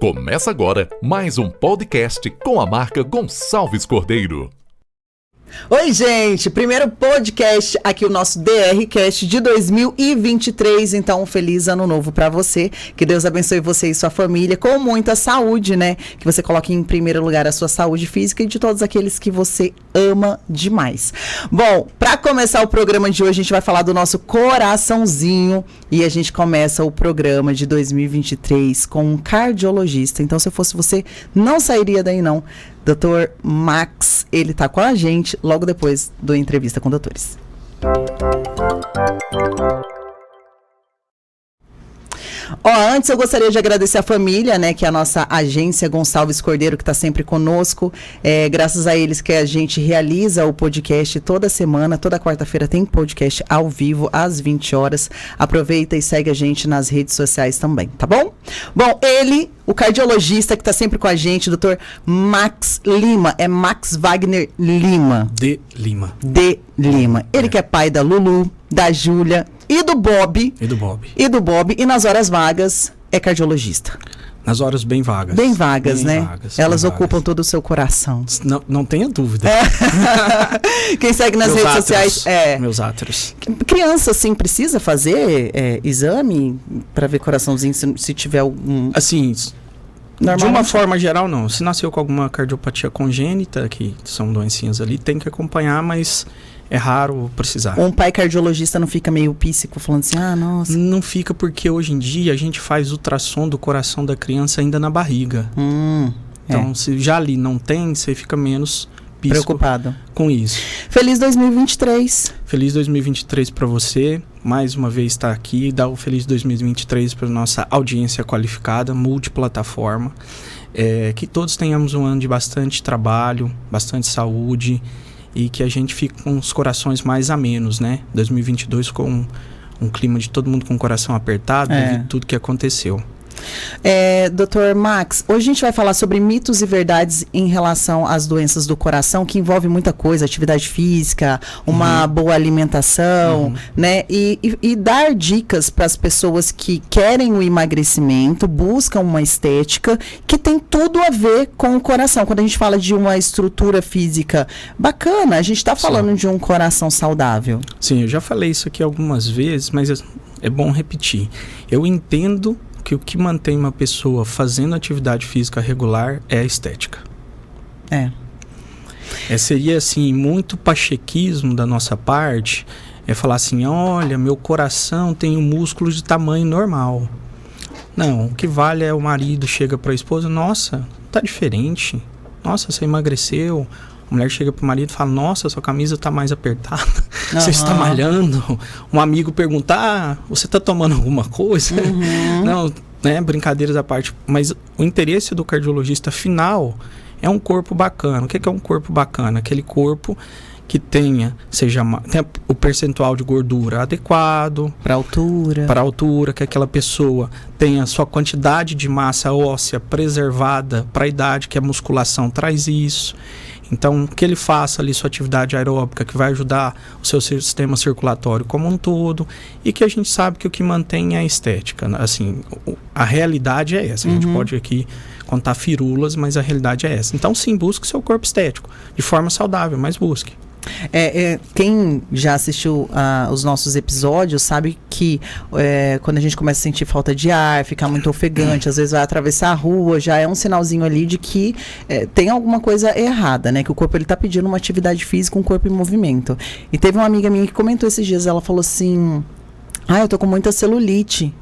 Começa agora mais um podcast com a marca Gonçalves Cordeiro. Oi, gente! Primeiro podcast aqui, o nosso DRCast de 2023. Então, um feliz ano novo pra você. Que Deus abençoe você e sua família com muita saúde, né? Que você coloque em primeiro lugar a sua saúde física e de todos aqueles que você ama demais. Bom, pra começar o programa de hoje, a gente vai falar do nosso coraçãozinho. E a gente começa o programa de 2023 com um cardiologista. Então, se eu fosse você, não sairia daí, não. Dr. Max, ele tá com a gente logo depois da entrevista com doutores. Antes eu gostaria de agradecer a família, né, que é a nossa agência Gonçalves Cordeiro, que está sempre conosco. Graças a eles que a gente realiza o podcast toda semana, toda quarta-feira tem podcast ao vivo, às 20 horas. Aproveita e segue a gente nas redes sociais também, tá bom? Bom, ele, o cardiologista que está sempre com a gente, Dr. Max Lima, é Max Wagner Lima. De Lima. Ele que é pai da Lulu, da Júlia e do Bob. E nas horas vagas é cardiologista. Nas horas bem vagas. Bem vagas, né? Elas ocupam todo o seu coração. Não tenha dúvida. Quem segue nas redes sociais Meus áteros. Criança, assim, precisa fazer exame para ver coraçãozinho se tiver algum... Assim, de uma forma geral, não. Se nasceu com alguma cardiopatia congênita, que são doencinhas ali, tem que acompanhar, mas é raro precisar. Um pai cardiologista não fica meio píssico, falando assim, nossa... Não fica porque hoje em dia a gente faz ultrassom do coração da criança ainda na barriga. Então, se já ali não tem, você fica menos preocupado com isso. Feliz 2023. Feliz 2023 para você. Mais uma vez está aqui. Dá o feliz 2023 para nossa audiência qualificada, multiplataforma. Que todos tenhamos um ano de bastante trabalho, bastante saúde e que a gente fique com os corações mais amenos, né? 2022 com um clima de todo mundo com o coração apertado devido a tudo que aconteceu. Dr. Max, hoje a gente vai falar sobre mitos e verdades em relação às doenças do coração, que envolve muita coisa, atividade física, uma boa alimentação, né? E dar dicas para as pessoas que querem o emagrecimento, buscam uma estética, que tem tudo a ver com o coração. Quando a gente fala de uma estrutura física bacana, a gente está falando de um coração saudável. Sim, eu já falei isso aqui algumas vezes, mas é bom repetir. Eu entendo que o que mantém uma pessoa fazendo atividade física regular é a estética. Seria assim, muito pachequismo da nossa parte, falar assim, olha, meu coração tem um músculo de tamanho normal. Não, o que vale é o marido chega para a esposa, nossa, tá diferente, nossa, você emagreceu. A mulher chega pro marido e fala, nossa, sua camisa tá mais apertada, você está malhando. Um amigo pergunta, você tá tomando alguma coisa? Não, né, brincadeiras à parte. Mas o interesse do cardiologista final é um corpo bacana. O que é um corpo bacana? Aquele corpo que tenha o percentual de gordura adequado. Para altura, que aquela pessoa tenha sua quantidade de massa óssea preservada para a idade, que a musculação traz isso. Então, que ele faça ali sua atividade aeróbica, que vai ajudar o seu sistema circulatório como um todo, e que a gente sabe que o que mantém é a estética. Assim, a realidade é essa. A gente pode aqui contar firulas, mas a realidade é essa. Então, sim, busque seu corpo estético, de forma saudável, mas busque. Quem já assistiu os nossos episódios sabe que quando a gente começa a sentir falta de ar, ficar muito ofegante, às vezes vai atravessar a rua, já é um sinalzinho ali de que tem alguma coisa errada, né? Que o corpo ele tá pedindo uma atividade física, um corpo em movimento. E teve uma amiga minha que comentou esses dias, ela falou assim, eu tô com muita celulite.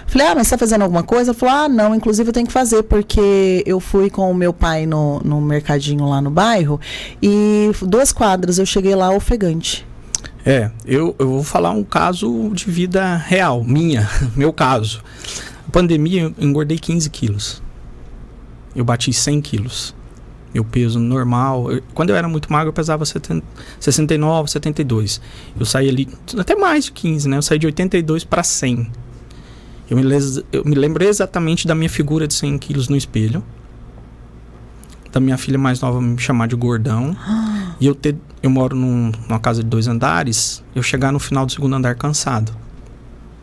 Falei, mas você tá fazendo alguma coisa? Ela falou, não, inclusive eu tenho que fazer, porque eu fui com o meu pai no mercadinho lá no bairro, e 2 quadras eu cheguei lá ofegante. Eu vou falar um caso de vida real, meu caso. Pandemia, eu engordei 15 quilos. Eu bati 100 quilos. Meu peso normal. Quando eu era muito magro, eu pesava 69, 72. Eu saí ali, até mais de 15, né? Eu saí de 82 para 100. Eu me lembro exatamente da minha figura de 100 quilos no espelho. Da minha filha mais nova me chamar de gordão. E eu moro numa casa de 2 andares. Eu chegar no final do 2º andar cansado.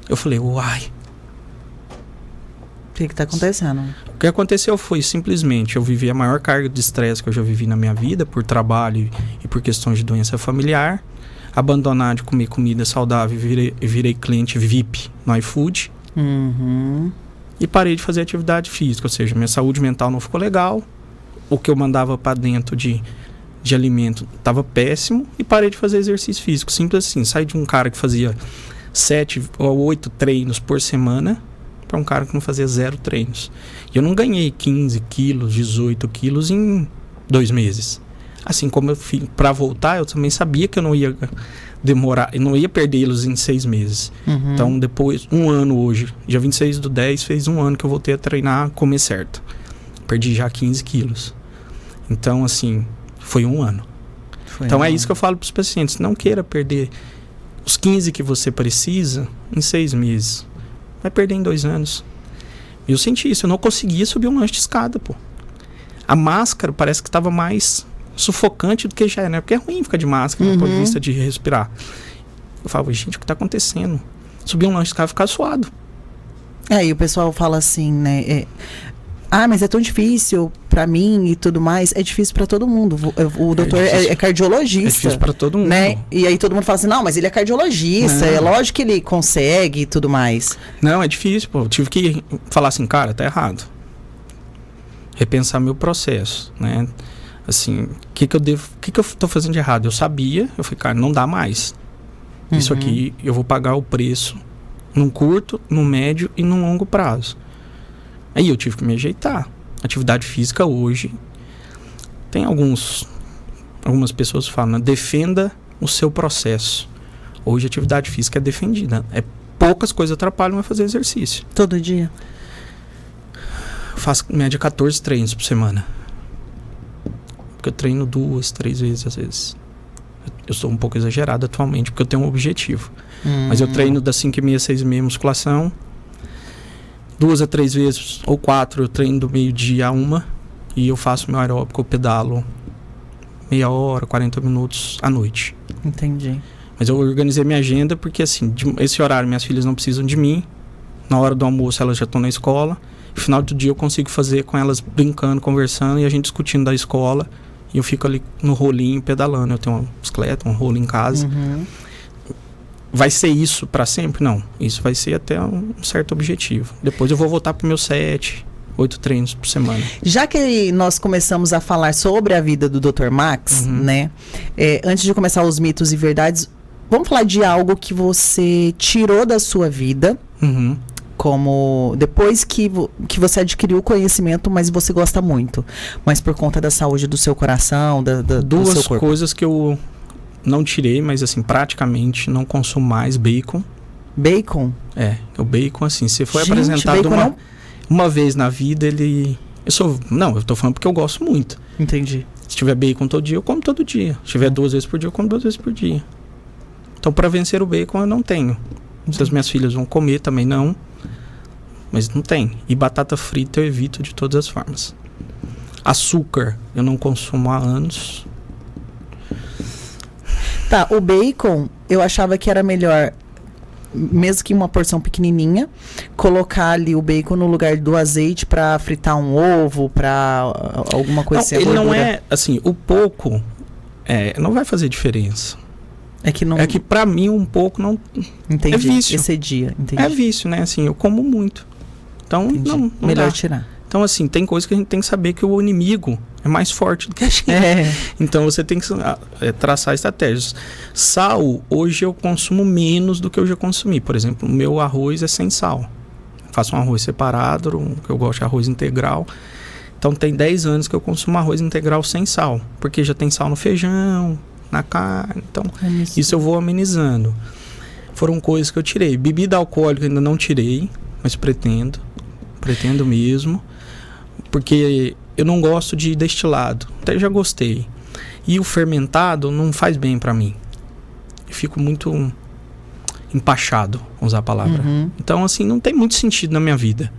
Eu falei, uai. O que tá acontecendo? O que aconteceu foi simplesmente, eu vivi a maior carga de estresse que eu já vivi na minha vida, por trabalho e por questões de doença familiar. Abandonar de comer comida saudável e virei cliente VIP no iFood. E parei de fazer atividade física, ou seja, minha saúde mental não ficou legal. O que eu mandava para dentro de alimento estava péssimo e parei de fazer exercício físico. Simples assim, saí de um cara que fazia 7 ou 8 treinos por semana para um cara que não fazia 0 treinos. E eu não ganhei 15 quilos, 18 quilos em 2 meses. Assim como eu para voltar, eu também sabia que eu não ia demorar, eu não ia perdê-los em 6 meses. Então depois, 1 ano hoje, dia 26/10, fez 1 ano que eu voltei a treinar, comer certo. Perdi já 15 quilos. Então assim, foi 1 ano. Então é isso que eu falo para os pacientes, não queira perder os 15 que você precisa em 6 meses. Vai perder em 2 anos. Eu senti isso, eu não conseguia subir um lanche de escada, pô. A máscara parece que estava mais sufocante do que já é, né? Porque é ruim ficar de máscara, do ponto de vista de respirar. Eu falava, gente, o que tá acontecendo? Subir um lanche de escada e ficar suado. E o pessoal fala assim, né? Mas é tão difícil pra mim e tudo mais. É difícil pra todo mundo. O doutor é cardiologista. É difícil pra todo mundo. Né? E aí todo mundo fala assim, não, mas ele é cardiologista. É lógico que ele consegue e tudo mais. Não, é difícil, pô. Eu tive que falar assim, cara, tá errado. Repensar meu processo, né? Assim, o que eu tô fazendo de errado? Eu sabia, eu falei, cara, não dá mais. Isso aqui eu vou pagar o preço num curto, num médio e num longo prazo. Aí eu tive que me ajeitar. Atividade física hoje, tem algumas pessoas que falam, né? Defenda o seu processo. Hoje a atividade física é defendida. Poucas coisas atrapalham a fazer exercício. Todo dia? Eu faço média 14 treinos por semana. Porque eu treino 2, 3 vezes às vezes. Eu sou um pouco exagerado atualmente, porque eu tenho um objetivo. Mas eu treino das 5h30 às 6h30 musculação. 2 a 3 vezes, ou 4, eu treino do meio-dia a 1. E eu faço meu aeróbico, eu pedalo meia hora, 40 minutos à noite. Entendi. Mas eu organizei minha agenda porque, assim, esse horário minhas filhas não precisam de mim. Na hora do almoço elas já estão na escola. No final do dia eu consigo fazer com elas brincando, conversando e a gente discutindo da escola. E eu fico ali no rolinho pedalando. Eu tenho uma bicicleta, um rolo em casa. Vai ser isso para sempre? Não. Isso vai ser até um certo objetivo. Depois eu vou voltar pro meu 7, 8 treinos por semana. Já que nós começamos a falar sobre a vida do Dr. Max, né? Antes de começar os mitos e verdades, vamos falar de algo que você tirou da sua vida. Como depois que você adquiriu o conhecimento, mas você gosta muito. Mas por conta da saúde do seu coração, do seu corpo. 2 coisas que eu não tirei, mas assim, praticamente não consumo mais bacon. Bacon? O bacon, assim, se foi apresentado uma vez na vida, eu tô falando porque eu gosto muito. Entendi. Se tiver bacon todo dia, eu como todo dia. Se tiver 2 vezes por dia, eu como 2 vezes por dia. Então, para vencer o bacon, eu não tenho. Se as minhas filhas vão comer, também não. Mas não tem. E batata frita eu evito de todas as formas. Açúcar eu não consumo há anos. Tá, o bacon eu achava que era melhor, mesmo que uma porção pequenininha, colocar ali o bacon no lugar do azeite pra fritar um ovo, pra alguma coisa assim. Ele não é, assim, o pouco não vai fazer diferença. É que pra mim um pouco não... Entendi. É vício. Excedia, entendi. É vício, né? Assim, eu como muito. Então, não melhor dá. tirar. Então, assim, tem coisas que a gente tem que saber que o inimigo é mais forte do que a gente. Então, você tem que traçar estratégias. Sal, hoje eu consumo menos do que eu já consumi. Por exemplo, o meu arroz é sem sal. Faço um arroz separado, que eu gosto de arroz integral. Então, tem 10 anos que eu consumo arroz integral sem sal. Porque já tem sal no feijão, na carne. Então, isso eu vou amenizando. Foram coisas que eu tirei. Bebida alcoólica ainda não tirei, mas pretendo mesmo, porque eu não gosto de destilado, até já gostei, e o fermentado não faz bem pra mim, eu fico muito empachado, vamos usar a palavra. Então, assim, não tem muito sentido na minha vida.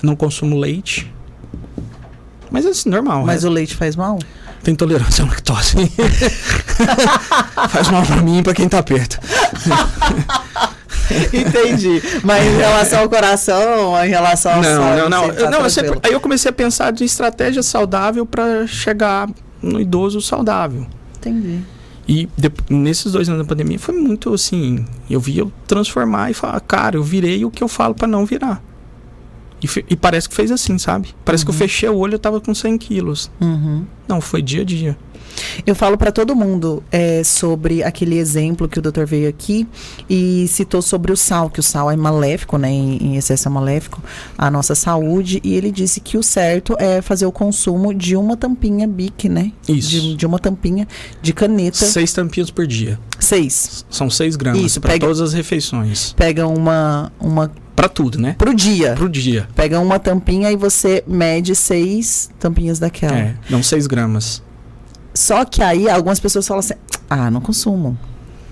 Eu não consumo leite, mas é assim, normal. Mas o leite faz mal? Tem intolerância à lactose. Faz mal pra mim e pra quem tá perto. Entendi. Mas em relação ao coração, em relação ao Não. Aí eu comecei a pensar de estratégia saudável para chegar no idoso saudável. Entendi. E nesses 2 anos da pandemia foi muito assim, eu vi eu transformar e falar, cara, eu virei o que eu falo para não virar. E parece que fez assim, sabe? Parece que eu fechei o olho e eu tava com 100 quilos. Não, foi dia a dia. Eu falo para todo mundo sobre aquele exemplo que o doutor veio aqui e citou sobre o sal, que o sal é maléfico, né? Em excesso é maléfico à nossa saúde. E ele disse que o certo é fazer o consumo de uma tampinha Bic, né? Isso. De uma tampinha de caneta. 6 tampinhas por dia. 6. São 6 gramas para todas as refeições. Pega uma para tudo, né? Pro dia. Pro dia. Pega uma tampinha e você mede 6 tampinhas daquela. Dão 6 gramas. Só que aí algumas pessoas falam assim, não consumo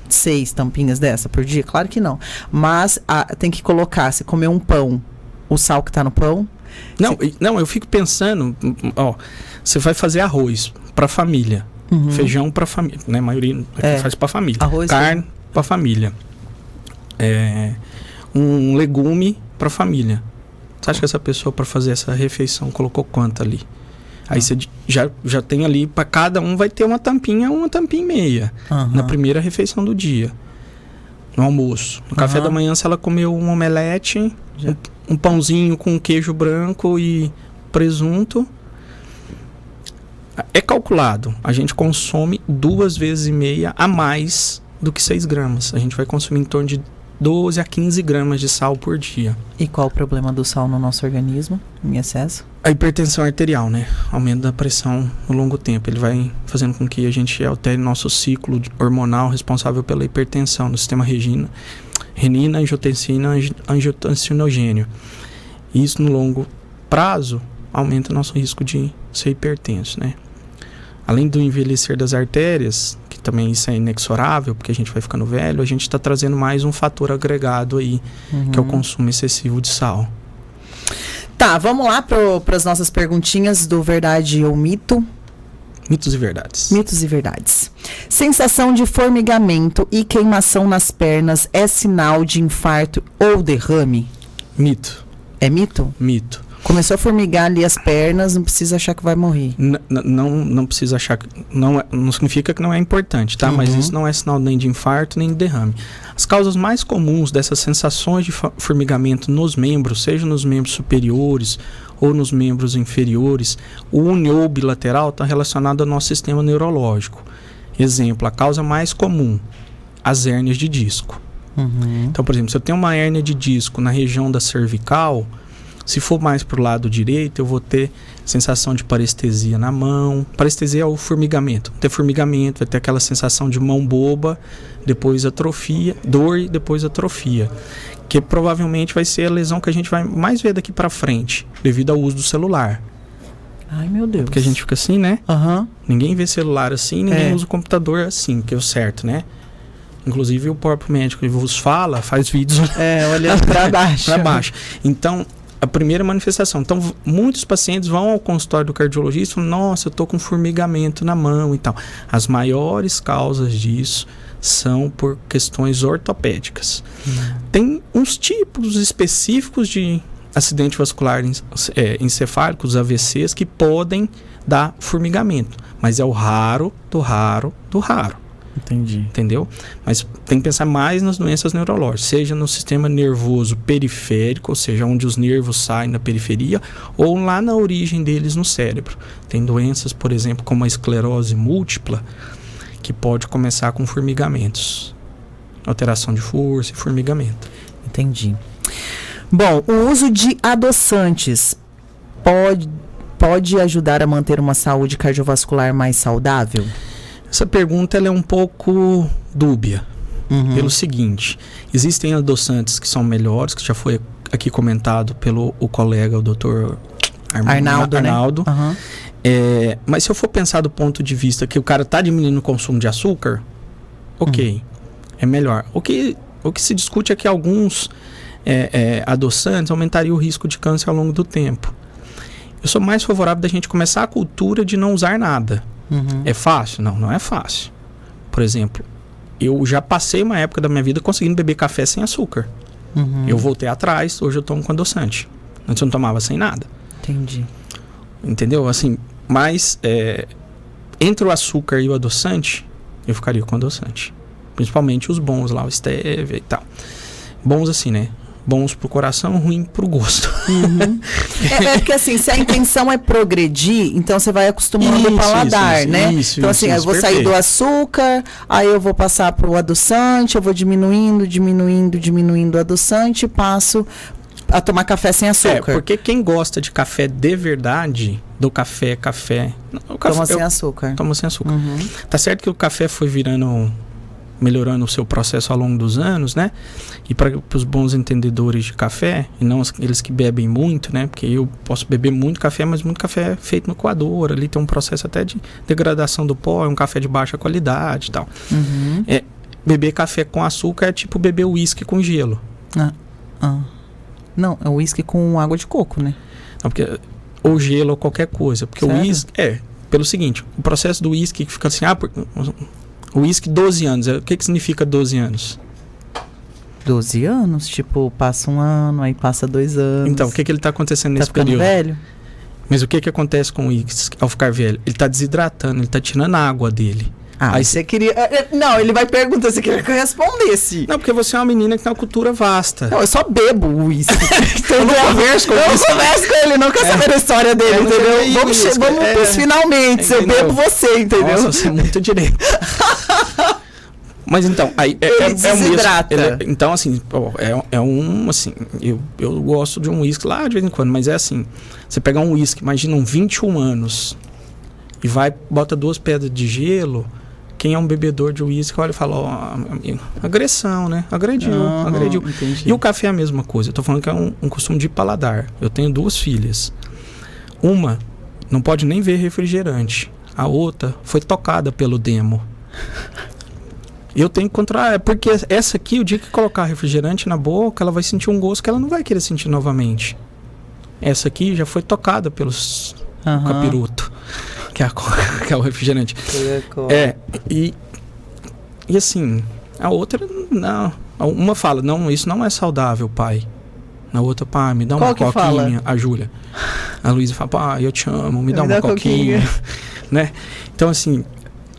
6 tampinhas dessa por dia. Claro que não. Mas tem que colocar, se comer um pão, o sal que tá no pão. Não, eu fico pensando, você vai fazer arroz pra família, feijão pra família, né? A maioria faz pra família. Arroz, carne pra família. Um legume pra família. Você acha que essa pessoa, para fazer essa refeição, colocou quanto ali? Aí você já tem ali, para cada um vai ter uma tampinha e meia. Na primeira refeição do dia. No almoço. No café da manhã, se ela comeu um omelete, um pãozinho com queijo branco e presunto, é calculado. A gente consome 2,5 vezes a mais do que 6 gramas. A gente vai consumir em torno de 12 a 15 gramas de sal por dia. E qual o problema do sal no nosso organismo, em excesso? A hipertensão arterial, né? Aumento da pressão no longo tempo. Ele vai fazendo com que a gente altere nosso ciclo hormonal responsável pela hipertensão no sistema renina, angiotensina, angiotensinogênio. E isso, no longo prazo, aumenta nosso risco de ser hipertenso, né? Além do envelhecer das artérias, que também isso é inexorável, porque a gente vai ficando velho, a gente está trazendo mais um fator agregado aí, que é o consumo excessivo de sal. Tá, vamos lá para as nossas perguntinhas do verdade ou mito. Mitos e verdades. Mitos e verdades. Sensação de formigamento e queimação nas pernas é sinal de infarto ou derrame? Mito. É mito? Mito. Começou a formigar ali as pernas, não precisa achar que vai morrer. Não precisa achar que... Não significa que não é importante, tá? Mas isso não é sinal nem de infarto, nem de derrame. As causas mais comuns dessas sensações de formigamento nos membros, seja nos membros superiores ou nos membros inferiores, uni ou bilateral, está relacionado ao nosso sistema neurológico. Exemplo, a causa mais comum, as hérnias de disco. Então, por exemplo, se eu tenho uma hérnia de disco na região da cervical... Se for mais para o lado direito, eu vou ter sensação de parestesia na mão. Parestesia é o formigamento. Vai ter formigamento, vai ter aquela sensação de mão boba, depois atrofia, dor e depois atrofia. Que provavelmente vai ser a lesão que a gente vai mais ver daqui para frente, devido ao uso do celular. Ai, meu Deus. Porque a gente fica assim, né? Ninguém vê celular assim, ninguém usa o computador assim, que é o certo, né? Inclusive o próprio médico que vos fala, faz vídeos olhando para baixo. Para baixo. Então... A primeira manifestação. Então, muitos pacientes vão ao consultório do cardiologista e falam, nossa, eu tô com formigamento na mão e tal. As maiores causas disso são por questões ortopédicas. Tem uns tipos específicos de acidente vascular encefálico, os AVCs, que podem dar formigamento. Mas é o raro do raro do raro. Entendi. Entendeu? Mas tem que pensar mais nas doenças neurológicas, seja no sistema nervoso periférico, ou seja, onde os nervos saem na periferia, ou lá na origem deles no cérebro. Tem doenças, por exemplo, como a esclerose múltipla, que pode começar com formigamentos. Alteração de força e formigamento. Entendi. Bom, o uso de adoçantes pode ajudar a manter uma saúde cardiovascular mais saudável? Essa pergunta ela é um pouco dúbia, pelo seguinte, existem adoçantes que são melhores, que já foi aqui comentado pelo colega, o Dr. Arnaldo. Né? Mas se eu for pensar do ponto de vista que o cara está diminuindo o consumo de açúcar, ok, é melhor. O que se discute é que alguns adoçantes aumentariam o risco de câncer ao longo do tempo. Eu sou mais favorável da gente começar a cultura de não usar nada. É fácil? Não é fácil. Por exemplo, eu já passei uma época da minha vida conseguindo beber café sem açúcar. Eu voltei atrás, hoje eu tomo com adoçante. Antes eu não tomava sem nada. Entendi. Entendeu? Assim, mas entre o açúcar e o adoçante, eu ficaria com adoçante. Principalmente os bons lá, o stevia e tal. Bons assim, né? Bons pro coração, ruim pro gosto. Porque assim, se a intenção é progredir, então você vai acostumando o paladar, né? Então assim, eu vou sair do açúcar, aí eu vou passar pro adoçante, eu vou diminuindo o adoçante e passo a tomar café sem açúcar. Porque quem gosta de café de verdade, do café... Toma sem açúcar. Toma sem açúcar. Tá certo que o café foi melhorando o seu processo ao longo dos anos, né? E para os bons entendedores de café, e não eles que bebem muito, né? Porque eu posso beber muito café, mas muito café é feito no coador, ali tem um processo até de degradação do pó, é um café de baixa qualidade e tal. Beber café com açúcar é tipo beber uísque com gelo. Não, é uísque com água de coco, né? Não, porque, ou gelo ou qualquer coisa. Porque o uísque, pelo seguinte, o processo do uísque que fica assim, o uísque 12 anos, o que significa 12 anos? 12 anos? Tipo, passa um ano, aí passa 2 anos. Então, o que ele está acontecendo nesse período? Tá ficando velho? Mas o que acontece com o uísque ao ficar velho? Ele está desidratando, ele está tirando a água dele. Aí você queria... Não, ele vai perguntar, você queria que eu respondesse. Não, porque você é uma menina que tem uma cultura vasta. Não, eu só bebo uísque. Eu não converso com ele. Eu converso com ele, não quer saber a história dele, entendeu? Vamos pros finalmente, eu bebo você, entendeu? Nossa, você é muito direito. Mas então, aí ele desidrata. Então, assim, assim, eu gosto de um uísque lá de vez em quando, mas é assim, você pegar um uísque, imagina 21 anos, e bota 2 pedras de gelo. Quem é um bebedor de uísque olha e fala, meu amigo, agressão, né? Agrediu. Entendi. E o café é a mesma coisa. Eu tô falando que é um costume de paladar. Eu tenho 2 filhas. Uma não pode nem ver refrigerante. A outra foi tocada pelo demo. Eu tenho que controlar, porque essa aqui, o dia que colocar refrigerante na boca, ela vai sentir um gosto que ela não vai querer sentir novamente. Essa aqui já foi tocada pelos capiroto. Que é o refrigerante. E assim, a outra não. Uma fala, não, isso não é saudável, pai. Na outra, pai, me dá uma coquinha. Fala? A Júlia. A Luísa fala, pai, eu te amo, me dá uma coquinha. Né? Então, assim,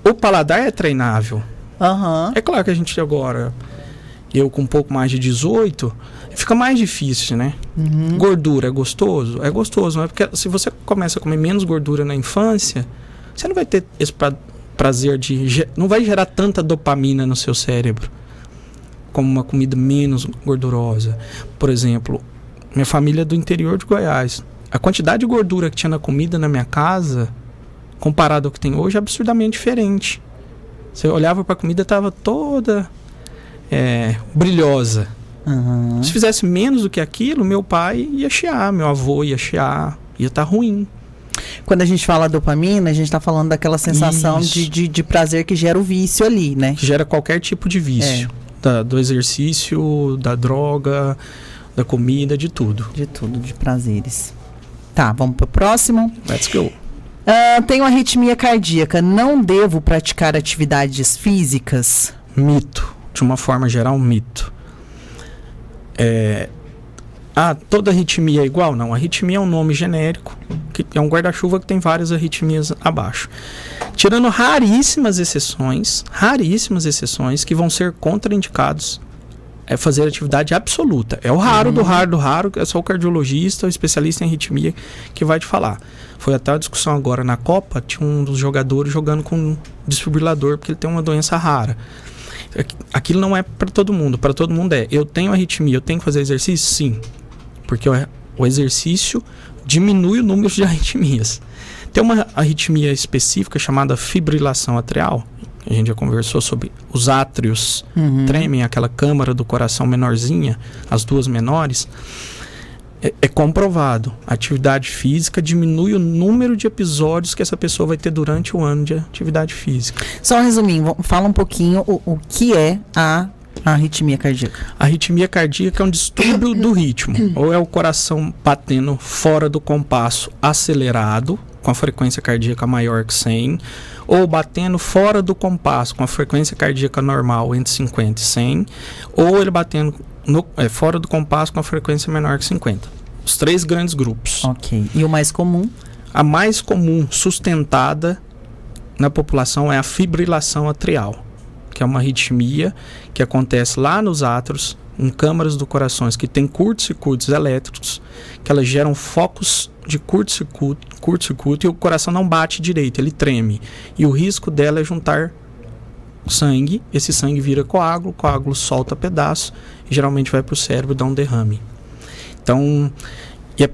o paladar é treinável. É claro que a gente agora, eu com um pouco mais de 18, fica mais difícil, né? Gordura é gostoso? É gostoso, mas porque se você começa a comer menos gordura na infância, você não vai ter esse prazer não vai gerar tanta dopamina no seu cérebro como uma comida menos gordurosa. Por exemplo, minha família é do interior de Goiás. A quantidade de gordura que tinha na comida na minha casa, comparado ao que tem hoje, é absurdamente diferente. Você olhava para a comida, estava toda brilhosa. Se fizesse menos do que aquilo, meu pai ia chiar, meu avô ia chiar, ia estar ruim. Quando a gente fala dopamina, a gente está falando daquela sensação de prazer que gera o vício ali, né? Que gera qualquer tipo de vício. Do exercício, da droga, da comida, de tudo. De tudo, de prazeres. Tá, vamos pro próximo. Let's go. Tenho arritmia cardíaca, não devo praticar atividades físicas? Mito. De uma forma geral, mito. Toda arritmia é igual? Não, arritmia é um nome genérico, que é um guarda-chuva que tem várias arritmias abaixo. Tirando raríssimas exceções que vão ser contraindicados fazer atividade absoluta. É o raro do raro, é só o cardiologista, o especialista em arritmia que vai te falar. Foi até a discussão agora na Copa, tinha um dos jogadores jogando com um desfibrilador porque ele tem uma doença rara. Aquilo não é para todo mundo eu tenho arritmia, eu tenho que fazer exercício? Sim, porque o exercício diminui o número de arritmias. Tem uma arritmia específica chamada fibrilação atrial, a gente já conversou sobre os átrios tremem, aquela câmara do coração menorzinha, as 2 menores. É comprovado, a atividade física diminui o número de episódios que essa pessoa vai ter durante o ano de atividade física. Só resumindo, fala um pouquinho o que é a arritmia cardíaca. A arritmia cardíaca é um distúrbio do ritmo, ou é o coração batendo fora do compasso acelerado, com a frequência cardíaca maior que 100, ou batendo fora do compasso com a frequência cardíaca normal entre 50 e 100, ou ele batendo fora do compasso com a frequência menor que 50. Os 3 grandes grupos. Ok. E o mais comum? A mais comum sustentada na população é a fibrilação atrial, que é uma arritmia que acontece lá nos átrios, em câmaras do coração, que tem curto-circuitos elétricos, que elas geram focos de curto-circuito e o coração não bate direito, ele treme. E o risco dela é juntar sangue, esse sangue vira coágulo, o coágulo solta pedaço e geralmente vai para o cérebro e dá um derrame. Então, e é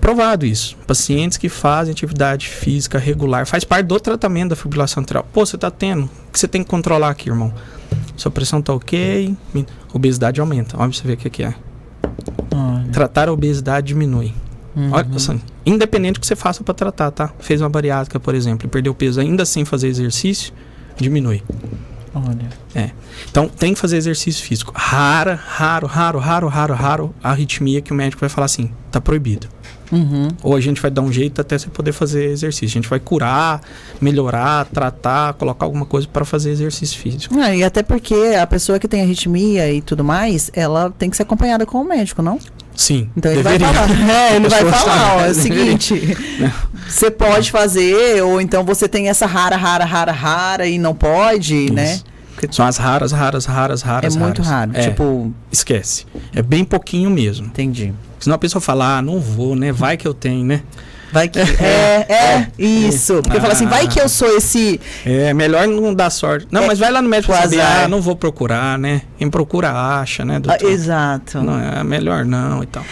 provado isso. Pacientes que fazem atividade física regular, faz parte do tratamento da fibrilação atrial. Pô, você está tendo, o que você tem que controlar aqui, irmão? Sua pressão está ok, obesidade aumenta. Olha pra você ver o que é. Olha. Tratar a obesidade diminui. Olha, assim, independente do que você faça para tratar, tá? Fez uma bariátrica, por exemplo, e perdeu peso ainda sem fazer exercício, diminui. Olha. Então, tem que fazer exercício físico. Raro, a arritmia que o médico vai falar assim, tá proibido. Ou a gente vai dar um jeito até você poder fazer exercício. A gente vai curar, melhorar, tratar, colocar alguma coisa para fazer exercício físico. E até porque a pessoa que tem arritmia e tudo mais, ela tem que ser acompanhada com o médico, não? Sim. Então ele deveria. vai falar. Ele vai falar, ó, é o Deveria. seguinte, você pode fazer, ou então você tem essa rara e não pode, Isso. né? São as raras. É muito raro. Tipo, esquece. É bem pouquinho mesmo. entendi. Senão a pessoa fala, não vou, né? Vai que eu tenho, né? Vai que. Isso. Porque fala assim, vai que eu sou esse. É, melhor não dar sorte. Não, mas vai lá no médico pra saber, azar. não vou procurar, né? Quem procura acha, né, doutor? Exato. Não, é melhor não e tal.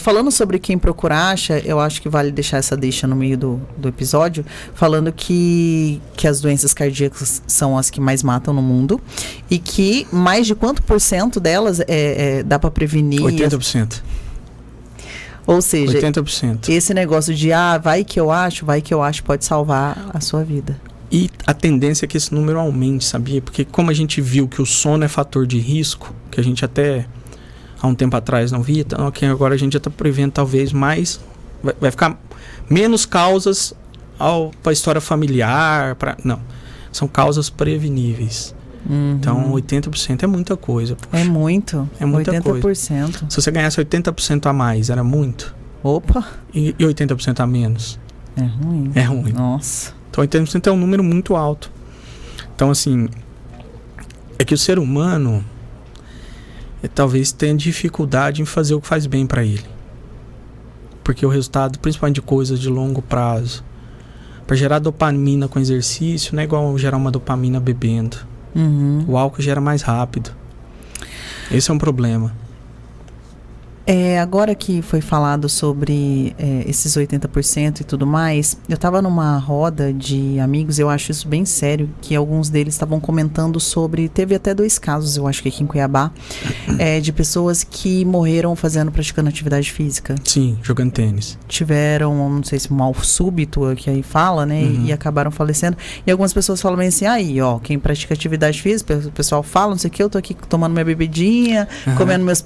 Falando sobre quem procura acha, eu acho que vale deixar essa deixa no meio do episódio, falando que as doenças cardíacas são as que mais matam no mundo e que mais de quanto por cento delas dá para prevenir? 80%. Ou seja, 80%. esse negócio de vai que eu acho pode salvar a sua vida. E a tendência é que esse número aumente, sabia? Porque como a gente viu que o sono é fator de risco, que a gente até há um tempo atrás não via, então agora a gente já está prevendo talvez mais, vai ficar menos causas para a história familiar, não, são causas preveníveis. Então 80% é muita coisa. Puxa. É muito. É muita 80%. coisa. Se você ganhasse 80% a mais, era muito? Opa! E 80% a menos? É ruim. É ruim. Nossa. Então 80% é um número muito alto. Então assim, é que o ser humano talvez tenha dificuldade em fazer o que faz bem para ele. Porque o resultado, principalmente de coisas de longo prazo, para gerar dopamina com exercício, não é igual gerar uma dopamina bebendo. O álcool gera mais rápido. Esse é um problema. Agora que foi falado sobre esses 80% e tudo mais, eu estava numa roda de amigos, eu acho isso bem sério, que alguns deles estavam comentando sobre, teve até 2 casos, eu acho que aqui em Cuiabá, de pessoas que morreram praticando atividade física. Sim, jogando tênis. Tiveram, não sei se um mal súbito, que aí fala, né, e acabaram falecendo. E algumas pessoas falam bem assim, quem pratica atividade física, o pessoal fala, não sei o que, eu tô aqui tomando minha bebidinha, comendo meus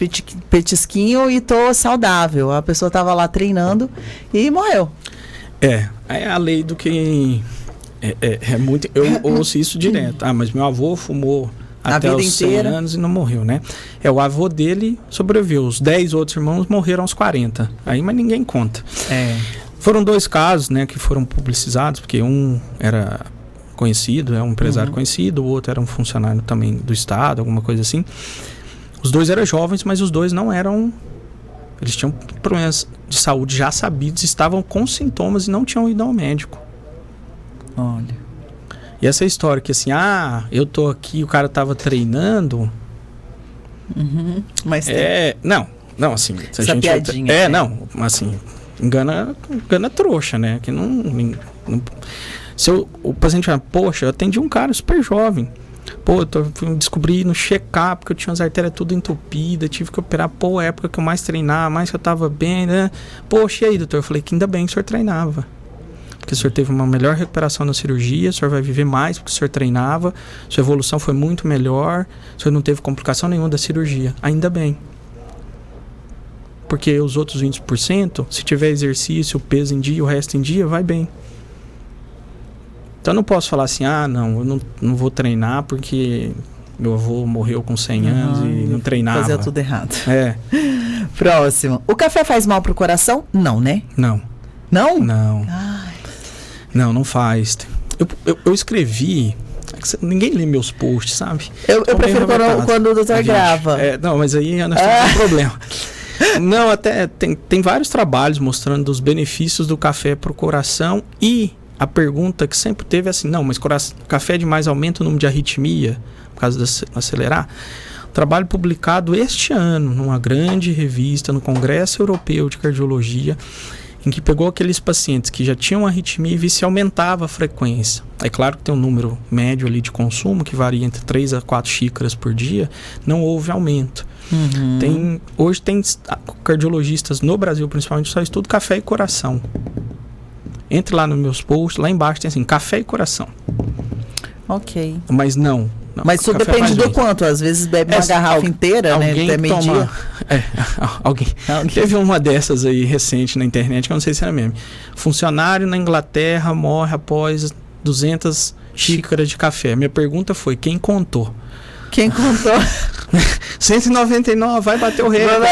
petisquinhos, e tô saudável. A pessoa tava lá treinando e morreu. É a lei do que é muito. Eu ouço isso direto. Mas meu avô fumou até os 100 anos e não morreu, né? O avô dele sobreviveu. Os 10 outros irmãos morreram aos 40. Mas ninguém conta. Foram 2 casos, né, que foram publicizados, porque um era conhecido, um empresário conhecido, o outro era um funcionário também do Estado, alguma coisa assim. Os 2 eram jovens, mas os 2 não eram. Eles tinham problemas de saúde já sabidos, estavam com sintomas e não tinham ido ao médico. Olha. E essa história que assim, eu tô aqui, o cara tava treinando. Mas não, assim. Essa gente piadinha. Assim, engana trouxa, né? Que se o paciente fala, poxa, eu atendi um cara super jovem. Eu descobri no check-up que eu tinha as artérias tudo entupidas, tive que operar, a época que eu mais treinava, mais que eu tava bem, né? Poxa, e aí, doutor? Eu falei que ainda bem que o senhor treinava. Porque o senhor teve uma melhor recuperação na cirurgia, o senhor vai viver mais porque o senhor treinava, sua evolução foi muito melhor, o senhor não teve complicação nenhuma da cirurgia. Ainda bem. porque os outros 20%, se tiver exercício, peso em dia, o resto em dia, vai bem. Então eu não posso falar assim, não, eu não vou treinar porque meu avô morreu com 100 anos e não treinava. Fazia tudo errado. É. Próximo. O café faz mal pro coração? Não, né? Não. Não? Não. Ai. Não faz. Eu escrevi... Ninguém lê meus posts, sabe? Eu prefiro quando o doutor grava. Não, mas aí nós temos um problema. Não, até tem vários trabalhos mostrando os benefícios do café pro coração, e a pergunta que sempre teve é assim, não, mas café demais aumenta o número de arritmia por causa de acelerar? Trabalho publicado este ano numa grande revista no Congresso Europeu de Cardiologia, em que pegou aqueles pacientes que já tinham arritmia e viu se aumentava a frequência. É claro que tem um número médio ali de consumo, que varia entre 3 a 4 xícaras por dia, não houve aumento. Hoje tem cardiologistas no Brasil, principalmente, só estudam café e coração. Entre lá nos meus posts, lá embaixo tem assim, café e coração. Ok. Mas não. Mas tudo depende do quanto. Às vezes bebe uma garrafa inteira, né? Até meio-dia. Alguém. Teve uma dessas aí recente na internet, que eu não sei se era meme. Funcionário na Inglaterra morre após 200 xícaras de café. Minha pergunta foi, quem contou? Quem contou? 199, vai bater o recorde.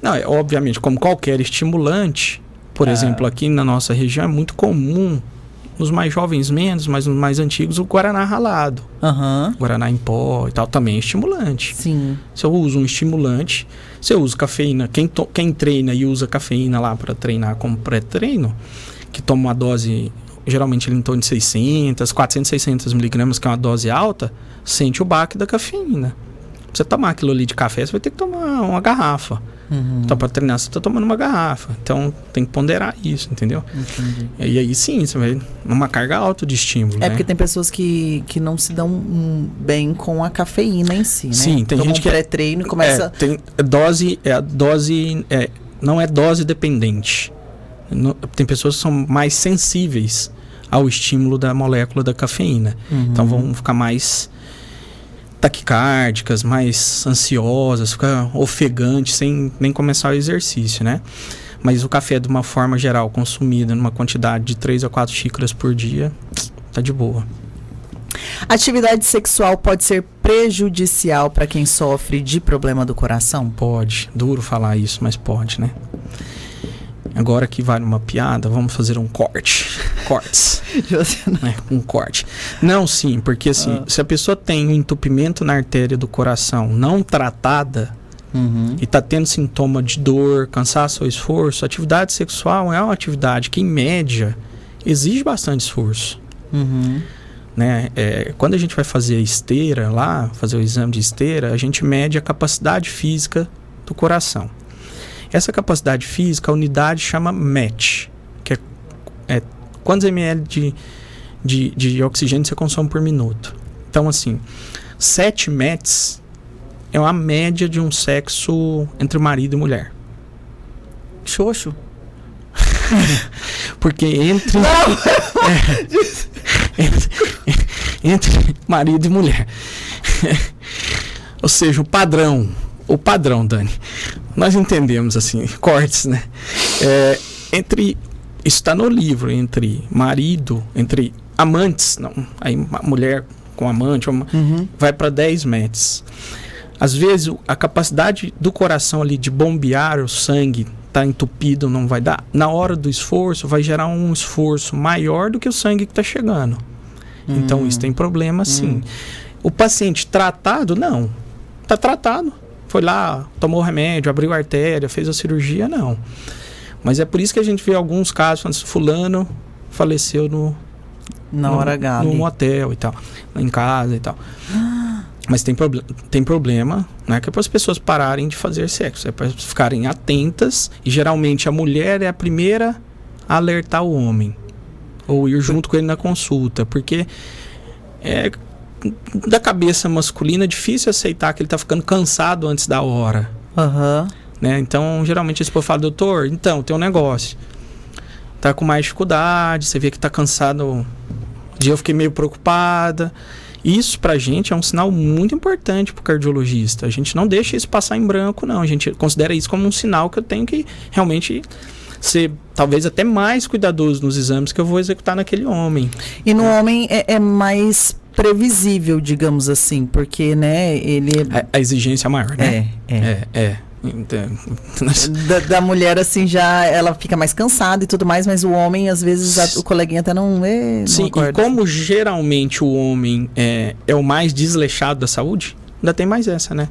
Não, obviamente, como qualquer estimulante, por exemplo, aqui na nossa região é muito comum, nos mais jovens menos, mas nos mais antigos, o guaraná ralado. Guaraná em pó e tal, também é estimulante. Sim. Se eu uso um estimulante, se eu uso cafeína, quem treina e usa cafeína lá para treinar como pré-treino, que toma uma dose, geralmente em torno de 400, 600 miligramas, que é uma dose alta, sente o baque da cafeína. Pra você tomar aquilo ali de café, você vai ter que tomar uma garrafa. Então, para treinar, você está tomando uma garrafa. Então, tem que ponderar isso, entendeu? Entendi. E aí, sim, você vai numa carga alta de estímulo, né? Porque tem pessoas que não se dão bem com a cafeína em si, né? Sim, tem gente que pré-treino e começa... Não é dose dependente. Tem pessoas que são mais sensíveis ao estímulo da molécula da cafeína. Então, vão ficar mais taquicárdicas, mais ansiosas, ficar ofegantes sem nem começar o exercício, né? Mas o café, de uma forma geral, consumido numa quantidade de 3 a 4 xícaras por dia, tá de boa. Atividade sexual pode ser prejudicial para quem sofre de problema do coração? Pode. Duro falar isso, mas pode, né? Agora que vale uma piada, vamos fazer um corte. Cortes. Um corte. Não, sim, porque assim, se a pessoa tem um entupimento na artéria do coração não tratada e está tendo sintoma de dor, cansaço ou esforço, a atividade sexual é uma atividade que, em média, exige bastante esforço. Né? Quando a gente vai fazer a esteira lá, fazer o exame de esteira, a gente mede a capacidade física do coração. Essa capacidade física, a unidade chama MET, que é quantos ml de oxigênio você consome por minuto. Então, assim, 7 METs é uma média de um sexo entre marido e mulher. Xoxo? Porque entre marido e mulher. Ou seja, o padrão, Dani. Nós entendemos assim, cortes, né? Isso está no livro, entre marido, entre amantes, não, aí mulher com amante, vai para 10 METs. Às vezes, a capacidade do coração ali de bombear o sangue está entupido, não vai dar. Na hora do esforço, vai gerar um esforço maior do que o sangue que está chegando. Então, isso tem problema, sim. O paciente tratado, não. Está tratado. Foi lá, tomou o remédio, abriu a artéria, fez a cirurgia, não. Mas é por isso que a gente vê alguns casos, fulano faleceu na hora H, no motel e tal, em casa e tal. Mas tem problema, não é que é para as pessoas pararem de fazer sexo, é para ficarem atentas, e geralmente a mulher é a primeira a alertar o homem, ou ir junto com ele na consulta, porque da cabeça masculina é difícil aceitar que ele está ficando cansado antes da hora. Né? Então, geralmente esse povo fala, doutor, então, tem um negócio. Tá com mais dificuldade, você vê que tá cansado. Um dia eu fiquei meio preocupada. Isso pra gente é um sinal muito importante pro cardiologista. A gente não deixa isso passar em branco, não. A gente considera isso como um sinal que eu tenho que realmente ser talvez até mais cuidadoso nos exames que eu vou executar naquele homem. E no homem é mais previsível, digamos assim, porque, né, ele... A exigência é maior, né? Da mulher, assim, já ela fica mais cansada e tudo mais, mas o homem, às vezes, o coleguinha até não Sim, acorda. e como geralmente o homem é o mais desleixado da saúde, ainda tem mais essa, né?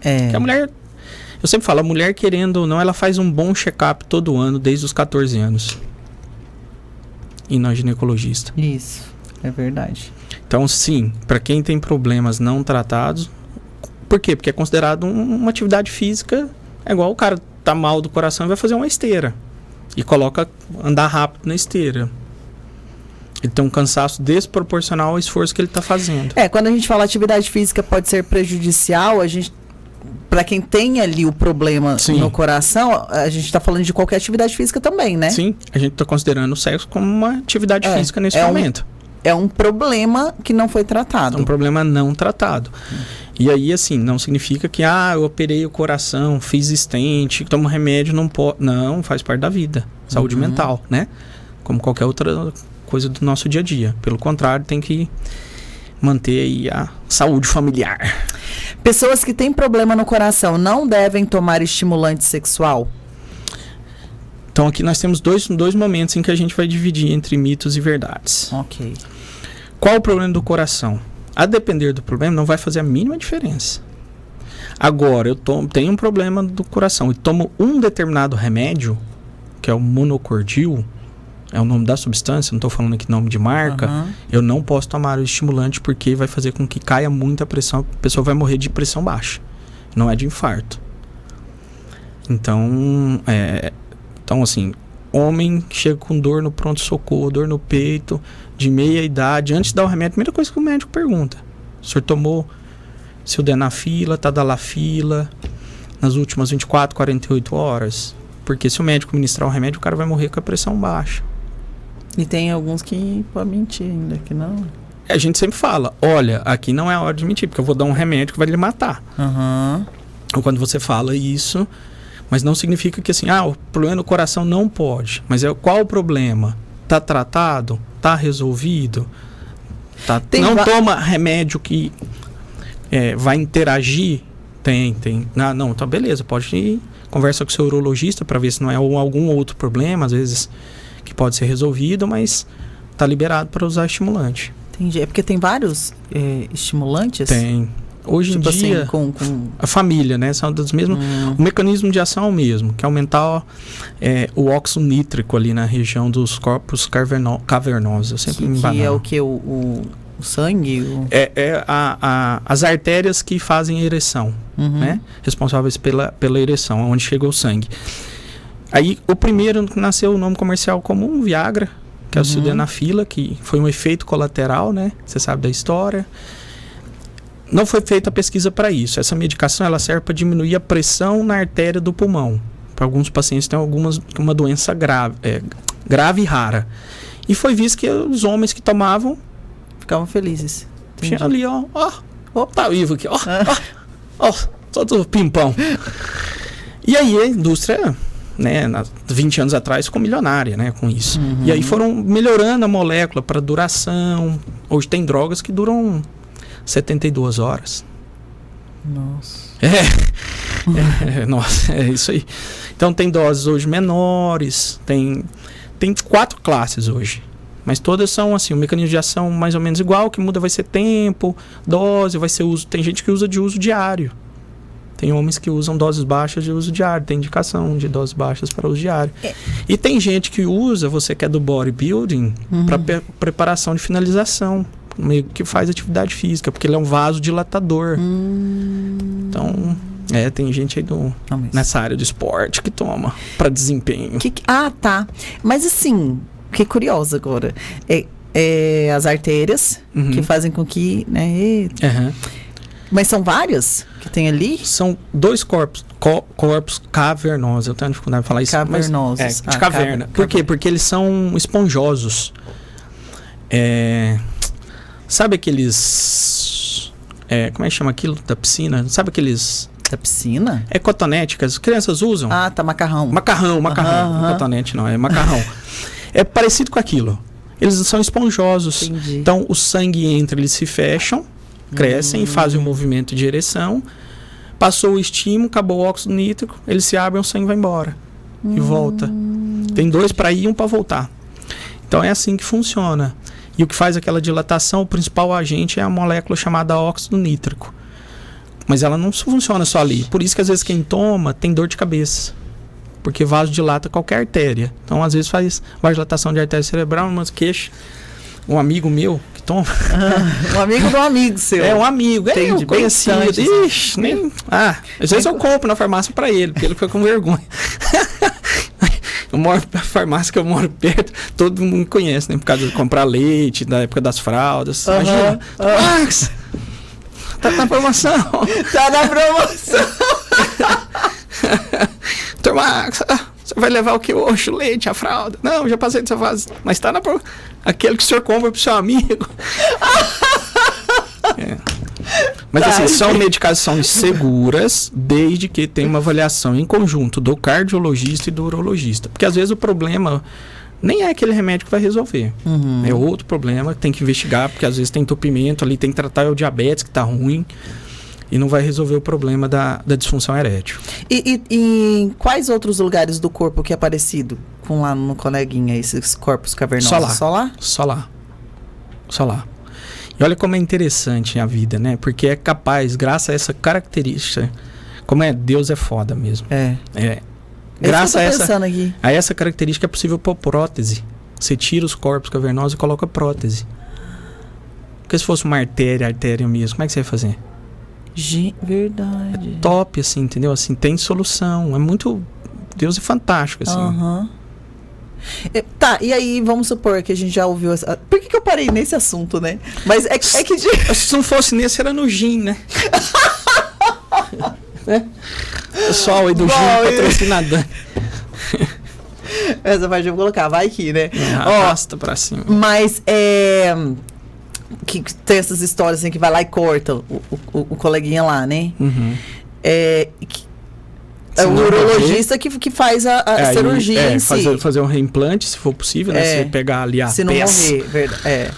Porque a mulher, eu sempre falo, a mulher querendo ou não, ela faz um bom check-up todo ano, desde os 14 anos. E não ginecologista. Isso, é verdade. Então, sim, para quem tem problemas não tratados, por quê? Porque é considerado uma atividade física, é igual o cara tá mal do coração e vai fazer uma esteira. E coloca andar rápido na esteira. Ele tem um cansaço desproporcional ao esforço que ele tá fazendo. Quando a gente fala atividade física pode ser prejudicial, a gente, para quem tem ali o problema no coração, a gente tá falando de qualquer atividade física também, né? Sim, a gente tá considerando o sexo como uma atividade física nesse momento. É um problema que não foi tratado. É um problema não tratado. E aí, assim, não significa que, eu operei o coração, fiz stent, tomo remédio, não pode... Não, faz parte da vida. Saúde mental, né? Como qualquer outra coisa do nosso dia a dia. Pelo contrário, tem que manter aí a saúde familiar. Pessoas que têm problema no coração não devem tomar estimulante sexual? Então aqui nós temos dois momentos em que a gente vai dividir entre mitos e verdades. Ok. Qual o problema do coração? A depender do problema, não vai fazer a mínima diferença. Agora, eu tenho um problema do coração e tomo um determinado remédio, que é o monocordil, é o nome da substância, não estou falando aqui nome de marca, eu não posso tomar o estimulante porque vai fazer com que caia muito a pressão, a pessoa vai morrer de pressão baixa, não é de infarto. Então, assim, homem que chega com dor no pronto-socorro, dor no peito, de meia idade, antes de dar o remédio, a primeira coisa que o médico pergunta: o senhor tomou seu Denafila, Tadalafila, nas últimas 24, 48 horas? Porque se o médico ministrar o remédio, o cara vai morrer com a pressão baixa. E tem alguns que podem mentir ainda, que não... A gente sempre fala, olha, aqui não é a hora de mentir, porque eu vou dar um remédio que vai lhe matar. Ou quando você fala isso... Mas não significa que assim, o problema no coração não pode. Mas qual o problema? Tá tratado? Tá resolvido? Toma remédio que vai interagir? Tem. Não, então beleza, pode ir, conversa com o seu urologista para ver se não é algum outro problema, às vezes, que pode ser resolvido, mas tá liberado para usar estimulante. Entendi. É porque tem vários estimulantes? Tem. Hoje em dia, assim, a família, né? São dos mesmos. O mecanismo de ação é o mesmo, que é aumentar o óxido nítrico ali na região dos corpos cavernosos. Eu sempre me embanano. Que é o que? O sangue? As artérias que fazem a ereção, né? Responsáveis pela ereção, onde chega o sangue. Aí, o primeiro nasceu o nome comercial comum, Viagra, que é o sildenafila, que foi um efeito colateral, né? Você sabe da história. Não foi feita a pesquisa para isso. Essa medicação ela serve para diminuir a pressão na artéria do pulmão. Para alguns pacientes que têm uma doença grave e rara. E foi visto que os homens que tomavam ficavam felizes. Tinha ali, tá vivo aqui, todo pimpão. E aí a indústria, né, 20 anos atrás ficou milionária, né, com isso. E aí foram melhorando a molécula para duração. Hoje tem drogas que duram 72 horas. Nossa. Nossa, é isso aí. Então tem doses hoje menores, tem 4 classes hoje. Mas todas são assim, o mecanismo de ação mais ou menos igual, o que muda vai ser tempo, dose, vai ser uso. Tem gente que usa de uso diário. Tem homens que usam doses baixas de uso diário, tem indicação de doses baixas para uso diário. E tem gente que usa, você que é do bodybuilding, para preparação de finalização. Meio que faz atividade física, porque ele é um vasodilatador. Então, tem gente aí nessa área do esporte que toma para desempenho. Tá. Mas assim, fiquei curiosa agora. As artérias que fazem com que, né? Mas são várias que tem ali? São 2 corpos cavernosos. Eu tenho dificuldade de falar isso. Cavernosos. De caverna. Por quê? Porque eles são esponjosos. Sabe aqueles... como é que chama aquilo da piscina? Sabe aqueles... Da piscina? É cotonete que as crianças usam. Ah, tá, macarrão. Macarrão. Não, cotonete não, é macarrão. É parecido com aquilo. Eles são esponjosos. Entendi. Então, o sangue entra, eles se fecham, crescem e fazem um movimento de ereção. Passou o estímulo, acabou o óxido nítrico, eles se abrem, o sangue vai embora. E volta. Tem 2 para ir e 1 para voltar. Então, é assim que funciona. E o que faz aquela dilatação, o principal agente é a molécula chamada óxido nítrico. Mas ela não funciona só ali. Por isso que às vezes quem toma tem dor de cabeça. Porque vasodilata qualquer artéria. Então às vezes faz vasodilatação de artéria cerebral, umas queixas. Um amigo meu que toma. Um amigo de um amigo seu. É um amigo. Entendi, Eu conheci. Ixi, nem... às vezes eu compro na farmácia pra ele, porque ele fica com vergonha. Eu moro na farmácia que eu moro perto, todo mundo me conhece, né? Por causa de comprar leite, da época das fraldas. Imagina. Max! Tá na promoção. Tá na promoção. Doutor Max, você vai levar o que hoje? O leite, a fralda? Não, já passei dessa fase. Mas tá na promoção. Aquele que o senhor compra pro seu amigo. Mas assim, são medicações seguras, desde que tenha uma avaliação em conjunto do cardiologista e do urologista. Porque às vezes o problema nem é aquele remédio que vai resolver. É outro problema que tem que investigar, porque às vezes tem entupimento ali, tem que tratar o diabetes que está ruim e não vai resolver o problema da disfunção erétil. E em quais outros lugares do corpo que é parecido com lá no coleguinha, esses corpos cavernosos? Só lá. Só lá. E olha como é interessante a vida, né? Porque é capaz, graças a essa característica, como Deus é foda mesmo. Graças a essa característica é possível pôr prótese. Você tira os corpos cavernosos e coloca prótese. Porque se fosse uma artéria mesmo, como é que você ia fazer? Verdade. É top, assim, entendeu? Assim, tem solução. É muito... Deus é fantástico, assim. Tá, e aí vamos supor que a gente já ouviu... Por que eu parei nesse assunto, né? Mas é que... Se não fosse nesse, era no gin, né? Pessoal aí do gin patrocinador. Essa parte eu vou colocar, vai aqui, né? Arrasta pra cima. Mas que tem essas histórias assim que vai lá e corta o coleguinha lá, né? É o urologista que faz a cirurgia em si. Fazer um reimplante, se for possível, né? Se pegar ali a peça. Se não morrer, verdade.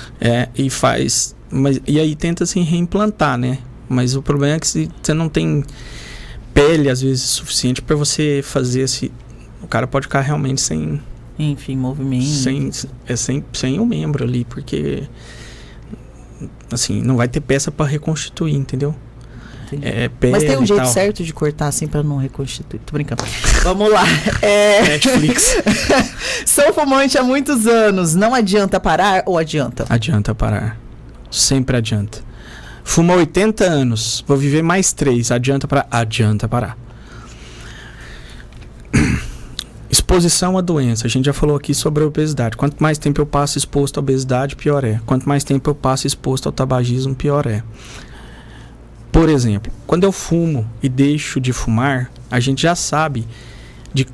E faz... e aí tenta se reimplantar, né? Mas o problema é que você não tem pele, às vezes, suficiente para você fazer esse... O cara pode ficar realmente sem... Enfim, movimento. Sem o membro ali, porque... Assim, não vai ter peça para reconstituir, entendeu? Mas tem um jeito certo de cortar assim para não reconstituir. Tô brincando. Vamos lá. Netflix. Sou fumante há muitos anos. Não adianta parar ou adianta? Adianta parar. Sempre adianta. Fumo há 80 anos. Vou viver mais 3. Adianta parar. Exposição à doença. A gente já falou aqui sobre a obesidade. Quanto mais tempo eu passo exposto à obesidade, pior é. Quanto mais tempo eu passo exposto ao tabagismo, pior é. Por exemplo, quando eu fumo e deixo de fumar, a gente já sabe de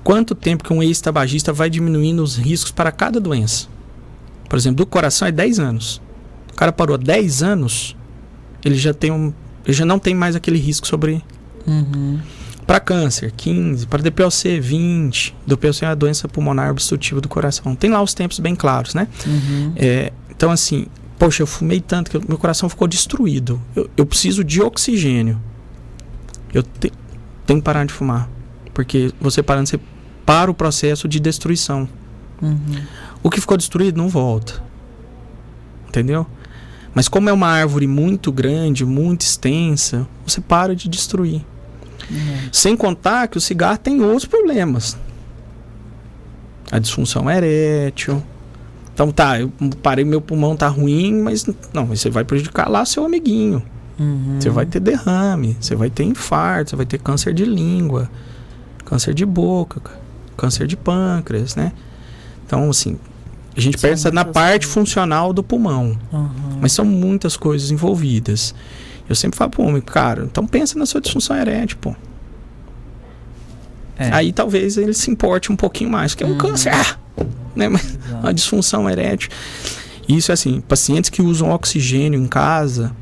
quanto tempo que um ex-tabagista vai diminuindo os riscos para cada doença. Por exemplo, do coração é 10 anos. O cara parou há 10 anos, ele já não tem mais aquele risco sobre... Para câncer, 15. Para DPOC, 20. DPOC é a doença pulmonar obstrutiva do coração. Tem lá os tempos bem claros, né? Então, assim... Poxa, eu fumei tanto que meu coração ficou destruído. Eu preciso de oxigênio. Eu tenho que parar de fumar. Porque você parando, você para o processo de destruição. O que ficou destruído não volta. Entendeu? Mas como é uma árvore muito grande, muito extensa, você para de destruir. Sem contar que o cigarro tem outros problemas. A disfunção erétil... Então tá, eu parei, meu pulmão tá ruim, mas você vai prejudicar lá seu amiguinho. Você vai ter derrame, você vai ter infarto, você vai ter câncer de língua, câncer de boca, câncer de pâncreas, né? Então, assim, a gente pensa na parte funcional do pulmão, mas são muitas coisas envolvidas. Eu sempre falo, cara, então pensa na sua disfunção erétil, pô. Aí talvez ele se importe um pouquinho mais, porque é um câncer, né? Mas a disfunção erétil. Isso é assim, pacientes que usam oxigênio em casa,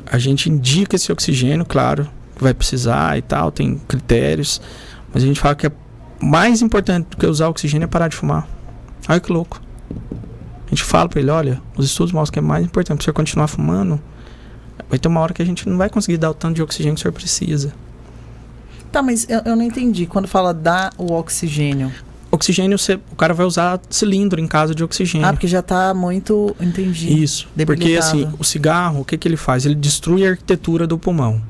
a gente indica esse oxigênio, claro, vai precisar e tal, tem critérios, mas a gente fala que é mais importante do que usar oxigênio é parar de fumar. Olha que louco. A gente fala pra ele, olha, os estudos mostram que é mais importante pra você continuar fumando, vai ter uma hora que a gente não vai conseguir dar o tanto de oxigênio que o senhor precisa. Tá, mas eu não entendi. Quando fala dar o oxigênio... Oxigênio, o cara vai usar cilindro em casa de oxigênio. Ah, porque já tá muito... Entendi. Isso, porque assim, o cigarro, o que ele faz? Ele destrui a arquitetura do pulmão.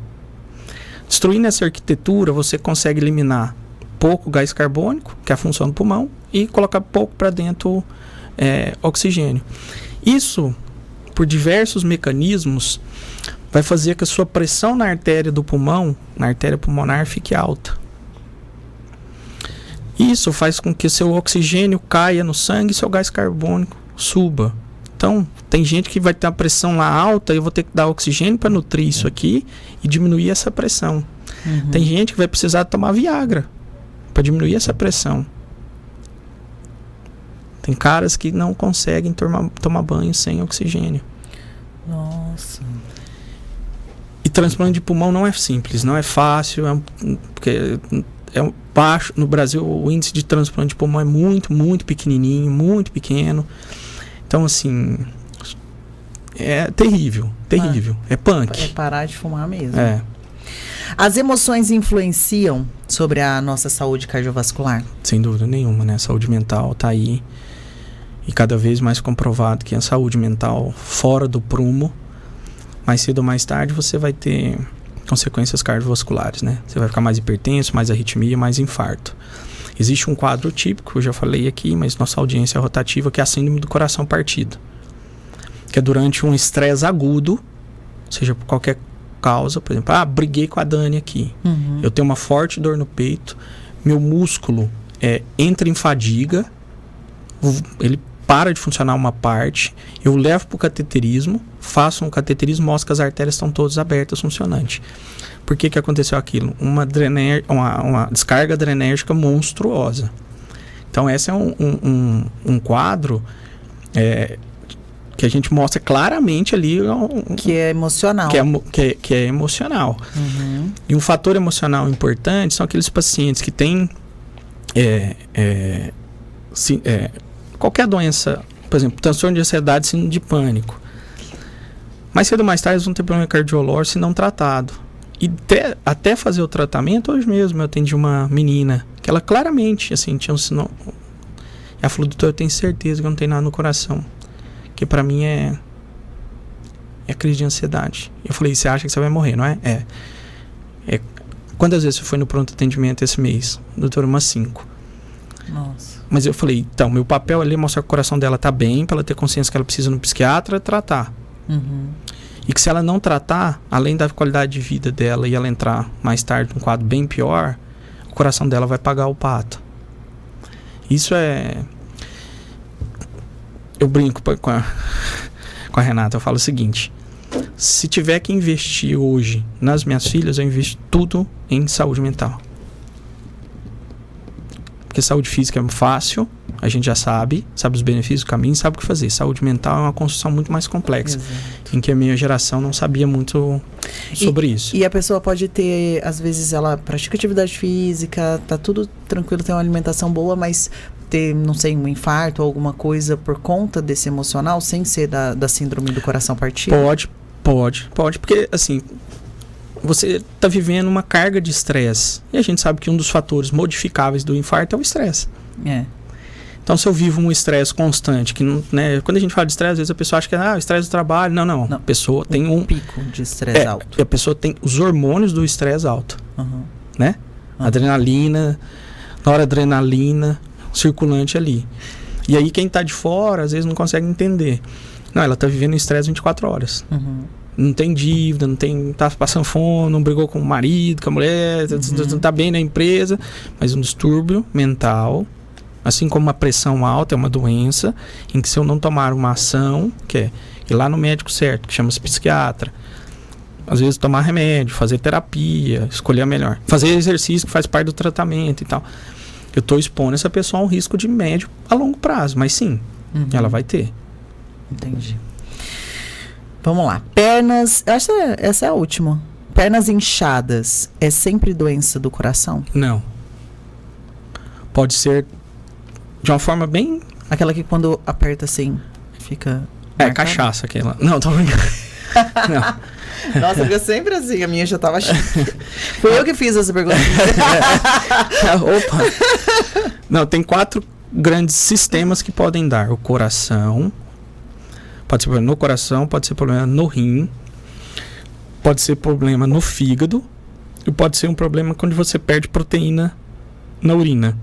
Destruindo essa arquitetura, você consegue eliminar pouco gás carbônico, que é a função do pulmão, e colocar pouco para dentro oxigênio. Isso, por diversos mecanismos, vai fazer que a sua pressão na artéria do pulmão, na artéria pulmonar, fique alta. Isso faz com que seu oxigênio caia no sangue e seu gás carbônico suba. Então, tem gente que vai ter a pressão lá alta e eu vou ter que dar oxigênio para nutrir isso aqui e diminuir essa pressão. Uhum. Tem gente que vai precisar tomar Viagra para diminuir essa pressão. Tem caras que não conseguem tomar banho sem oxigênio. Nossa. E transplante de pulmão não é simples, não é fácil, porque baixo. No Brasil, o índice de transplante de pulmão é muito, muito pequenininho, muito pequeno. Então, assim, é terrível, terrível. É punk. É parar de fumar mesmo. É. As emoções influenciam sobre a nossa saúde cardiovascular? Sem dúvida nenhuma, né? A saúde mental tá aí e cada vez mais comprovado que a saúde mental fora do prumo, mais cedo ou mais tarde você vai ter consequências cardiovasculares, né? Você vai ficar mais hipertenso, mais arritmia, mais infarto. Existe um quadro típico, eu já falei aqui, mas nossa audiência é rotativa, que é a síndrome do coração partido. Que é durante um estresse agudo, seja por qualquer causa, por exemplo, briguei com a Dani aqui. Uhum. Eu tenho uma forte dor no peito, meu músculo entra em fadiga, ele para de funcionar uma parte, eu levo para o cateterismo, faço um cateterismo, mostro que as artérias estão todas abertas, funcionantes. Por que aconteceu aquilo? Uma descarga adrenérgica monstruosa. Então, esse é um quadro que a gente mostra claramente ali. Que é emocional. Que é emocional. Uhum. E um fator emocional importante são aqueles pacientes que têm qualquer doença, por exemplo, transtorno de ansiedade, síndrome de pânico. Mais cedo ou mais tarde eles vão ter problema cardiológico se não tratado. E até fazer o tratamento, hoje mesmo eu atendi uma menina que ela claramente, assim, tinha um sinal. Ela falou, doutor, eu tenho certeza que eu não tenho nada no coração. Que pra mim é crise de ansiedade. Eu falei, você acha que você vai morrer, não é? Quantas vezes você foi no pronto atendimento esse mês? Doutor, umas 5. Nossa. Mas eu falei, então, meu papel ali é mostrar que o coração dela tá bem, pra ela ter consciência que ela precisa no psiquiatra tratar. Uhum. E que se ela não tratar, além da qualidade de vida dela e ela entrar mais tarde num quadro bem pior, o coração dela vai pagar o pato. Isso eu brinco com a Renata, eu falo o seguinte, se tiver que investir hoje nas minhas filhas, eu invisto tudo em saúde mental. Porque saúde física é fácil, a gente já sabe os benefícios do caminho, sabe o que fazer. Saúde mental é uma construção muito mais complexa. Exato. Em que a minha geração não sabia muito sobre isso. E a pessoa pode ter, às vezes ela pratica atividade física, tá tudo tranquilo, tem uma alimentação boa, mas ter, não sei, um infarto ou alguma coisa por conta desse emocional, sem ser da síndrome do coração partido? Pode, porque assim, você está vivendo uma carga de estresse. E a gente sabe que um dos fatores modificáveis do infarto é o estresse. Então, se eu vivo um estresse constante, que não, né, quando a gente fala de estresse, às vezes a pessoa acha que é o estresse do trabalho. Não. A pessoa tem um pico de estresse alto. A pessoa tem os hormônios do estresse alto. Né? Adrenalina, noradrenalina, circulante ali. E aí quem está de fora, às vezes não consegue entender. Não, ela está vivendo um estresse 24 horas. Não tem dívida, tá passando fome, não brigou com o marido, com a mulher, não tá bem na empresa, mas um distúrbio mental, assim como uma pressão alta é uma doença, em que se eu não tomar uma ação, que é ir lá no médico certo, que chama-se psiquiatra, às vezes tomar remédio, fazer terapia, escolher a melhor, fazer exercício que faz parte do tratamento e tal, eu estou expondo essa pessoa a um risco de médio a longo prazo, mas sim, ela vai ter. Entendi. Vamos lá. Pernas, essa é a última. Pernas inchadas é sempre doença do coração? Não. Pode ser de uma forma bem... Aquela que quando aperta assim, fica... É, marcada? Cachaça aquela. Não, tô brincando. Não. Nossa, fica sempre assim, a minha já tava chique. Foi eu que fiz essa pergunta. Opa. Não, tem 4 grandes sistemas que podem dar. O coração, pode ser problema no coração, pode ser problema no rim, pode ser problema no fígado e pode ser um problema quando você perde proteína na urina.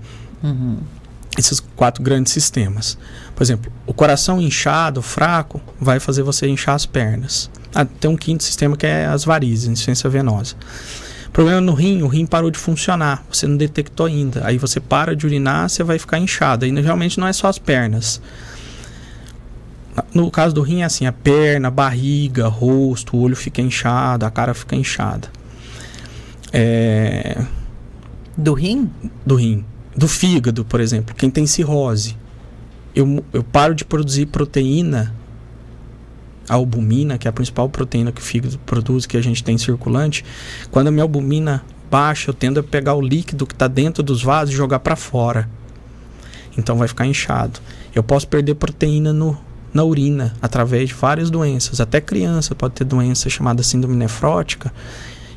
Esses 4 grandes sistemas. Por exemplo, o coração inchado, fraco, vai fazer você inchar as pernas. Tem um 5º sistema que é as varizes, insuficiência venosa. Problema no rim, o rim parou de funcionar, você não detectou ainda. Aí você para de urinar, você vai ficar inchado. Aí realmente não é só as pernas. No caso do rim é assim, a perna, a barriga, rosto, o olho fica inchado, a cara fica inchada. Do rim? Do rim. Do fígado, por exemplo, quem tem cirrose. Eu paro de produzir proteína, a albumina, que é a principal proteína que o fígado produz, que a gente tem circulante. Quando a minha albumina baixa, eu tendo a pegar o líquido que está dentro dos vasos e jogar para fora. Então vai ficar inchado. Eu posso perder proteína na urina, através de várias doenças. Até criança pode ter doença chamada síndrome nefrótica,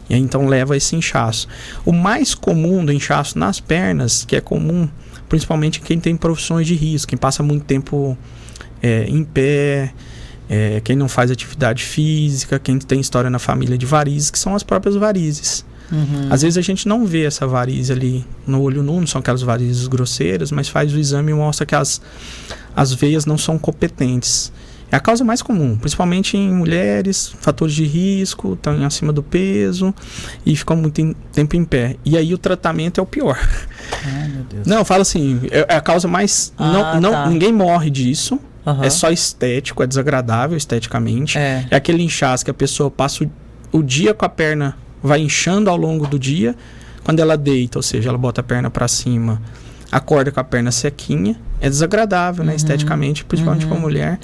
e aí então leva a esse inchaço. O mais comum do inchaço nas pernas, que é comum principalmente quem tem profissões de risco, quem passa muito tempo em pé, quem não faz atividade física, quem tem história na família de varizes, que são as próprias varizes. Às vezes a gente não vê essa varize ali no olho nu, não são aquelas varizes grosseiras, mas faz o exame e mostra que as veias não são competentes. É a causa mais comum, principalmente em mulheres, fatores de risco, estão acima do peso e ficam muito tempo em pé. E aí o tratamento é o pior. Ai, meu Deus. Não, fala assim, é a causa mais... Tá. Ninguém morre disso, é só estético, é desagradável esteticamente. É aquele inchaço que a pessoa passa o dia com a perna, vai inchando ao longo do dia. Quando ela deita, ou seja, ela bota a perna para cima, acorda com a perna sequinha, é desagradável, né, esteticamente, principalmente para a mulher.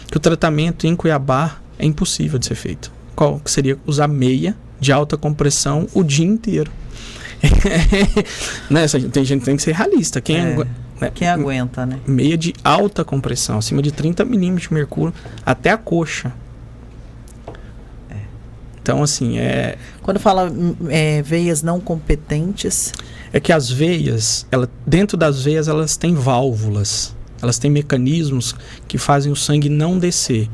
Que o tratamento em Cuiabá é impossível de ser feito. Qual que seria? Usar meia de alta compressão o dia inteiro. Né, tem gente que tem que ser realista. Quem aguenta, né? Meia de alta compressão, acima de 30 milímetros de mercúrio, até a coxa. Então, assim, Quando fala veias não competentes... É que as veias, dentro das veias, elas têm válvulas. Elas têm mecanismos que fazem o sangue não descer.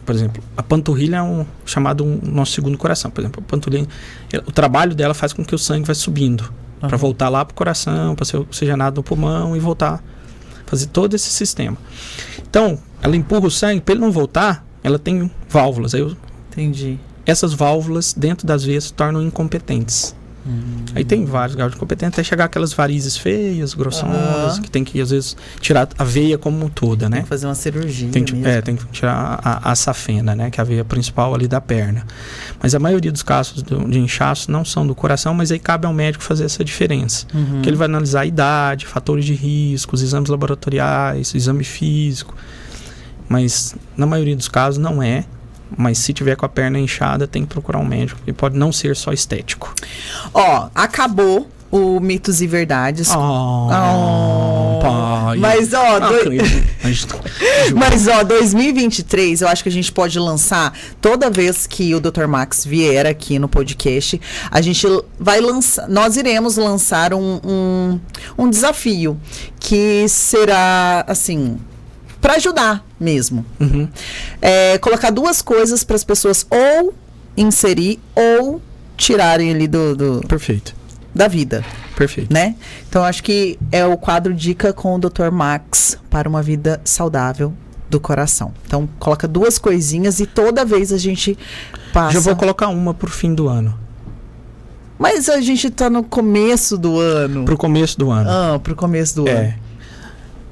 Por exemplo, a panturrilha é chamado nosso segundo coração. Por exemplo, a panturrilha, o trabalho dela faz com que o sangue vai subindo. Para voltar lá para o coração, para ser oxigenado no pulmão e voltar. Fazer todo esse sistema. Então, ela empurra o sangue, para ele não voltar, ela tem válvulas. Entendi. Essas válvulas dentro das veias se tornam incompetentes. Aí tem vários graus de competência, até chegar aquelas varizes feias, grossonas, que tem que às vezes tirar a veia como toda, né? Tem que fazer uma cirurgia tem que tirar a safena, né? Que é a veia principal ali da perna. Mas a maioria dos casos de inchaço não são do coração, mas aí cabe ao médico fazer essa diferença. Porque ele vai analisar a idade, fatores de risco, os exames laboratoriais, o exame físico. Mas na maioria dos casos não é. Mas se tiver com a perna inchada, tem que procurar um médico. E pode não ser só estético. Acabou o Mitos e Verdades. Pai. Mas, Mas, 2023, eu acho que a gente pode lançar, toda vez que o Dr. Max vier aqui no podcast, a gente vai lançar, nós iremos lançar um desafio, que será, assim... para ajudar mesmo. Colocar 2 coisas para as pessoas ou inserir ou tirarem ali Perfeito. Da vida. Perfeito. Né? Então, acho que é o quadro Dica com o Dr. Max para uma vida saudável do coração. Então, coloca 2 coisinhas e toda vez a gente passa... Já vou colocar uma pro fim do ano. Mas a gente tá no começo do ano. Pro começo do ano. Pro começo do ano.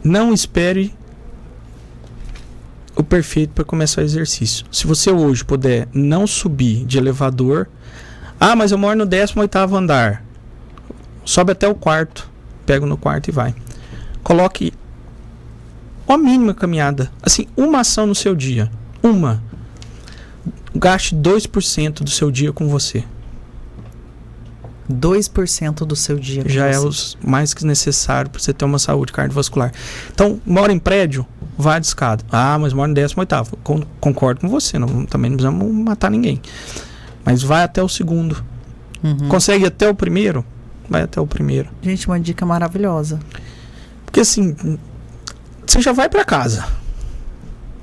Não espere o perfeito para começar o exercício. Se você hoje puder não subir de elevador, mas eu moro no 18º andar, sobe até o 4º, pega no 4º e vai. Coloque a mínima caminhada. Assim, uma ação no seu dia. Gaste 2% do seu dia com você. 2% do seu dia. Já é os mais que necessário para você ter uma saúde cardiovascular. Então, mora em prédio, vá de escada. Ah, mas mora em 18º. Concordo com você, também não precisamos matar ninguém. Mas vai até o segundo. Consegue ir até o primeiro? Vai até o primeiro. Gente, uma dica maravilhosa. Porque assim, você já vai para casa.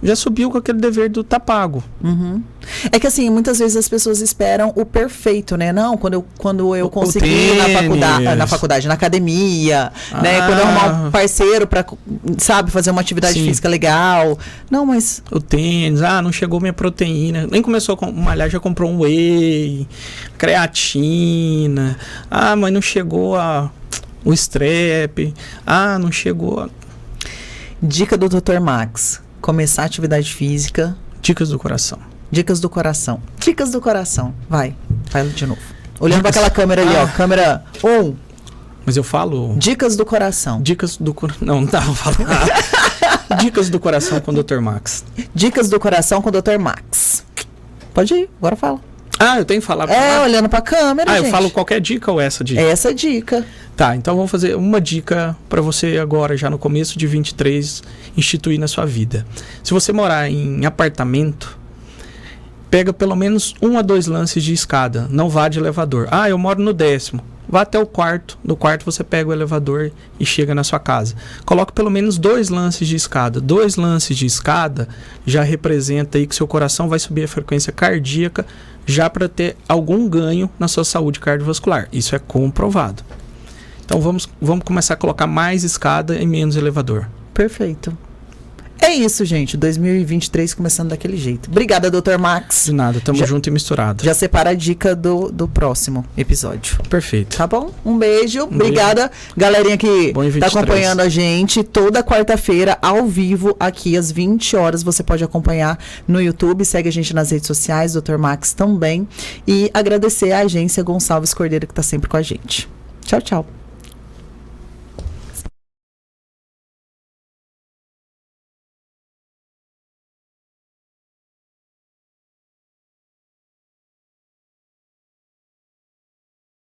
Já subiu com aquele dever do tá pago. É que assim, muitas vezes as pessoas esperam o perfeito, né? Não, quando eu conseguir na faculdade, na academia, né? Quando eu arrumar um parceiro pra, sabe, fazer uma atividade física legal. Não, mas... O tênis, não chegou minha proteína. Nem começou a malhar, já comprou um whey, creatina. Mas não chegou o strep. Não chegou Dica do Dr. Max. Começar a atividade física. Dicas do coração. Dicas do coração. Dicas do coração. Vai de novo. Olhando para aquela câmera ali, ó. Câmera 1. Mas eu falo... Dicas do coração. Dicas do coração. Não tava falando. Dicas do coração com o Dr. Max. Dicas do coração com o Dr. Max. Pode ir, agora fala. Eu tenho que falar. Olhando pra câmera, gente. Eu falo qualquer dica ou essa dica? Essa dica. Tá, então vamos fazer uma dica para você agora, já no começo de 23, instituir na sua vida. Se você morar em apartamento, pega pelo menos 1 a 2 lances de escada. Não vá de elevador. Eu moro no 10º. Vá até o quarto. No quarto você pega o elevador e chega na sua casa. Coloque pelo menos 2 lances de escada. 2 lances de escada já representa aí que seu coração vai subir a frequência cardíaca, já para ter algum ganho na sua saúde cardiovascular. Isso é comprovado. Então vamos começar a colocar mais escada e menos elevador. Perfeito. É isso, gente. 2023 começando daquele jeito. Obrigada, Dr. Max. De nada, tamo junto e misturado. Já separa a dica do próximo episódio. Perfeito. Tá bom? Um beijo. Obrigada, galerinha que tá acompanhando a gente. Toda quarta-feira, ao vivo, aqui às 20 horas, você pode acompanhar no YouTube. Segue a gente nas redes sociais, Dr. Max também. E agradecer a agência Gonçalves Cordeiro, que tá sempre com a gente. Tchau, tchau.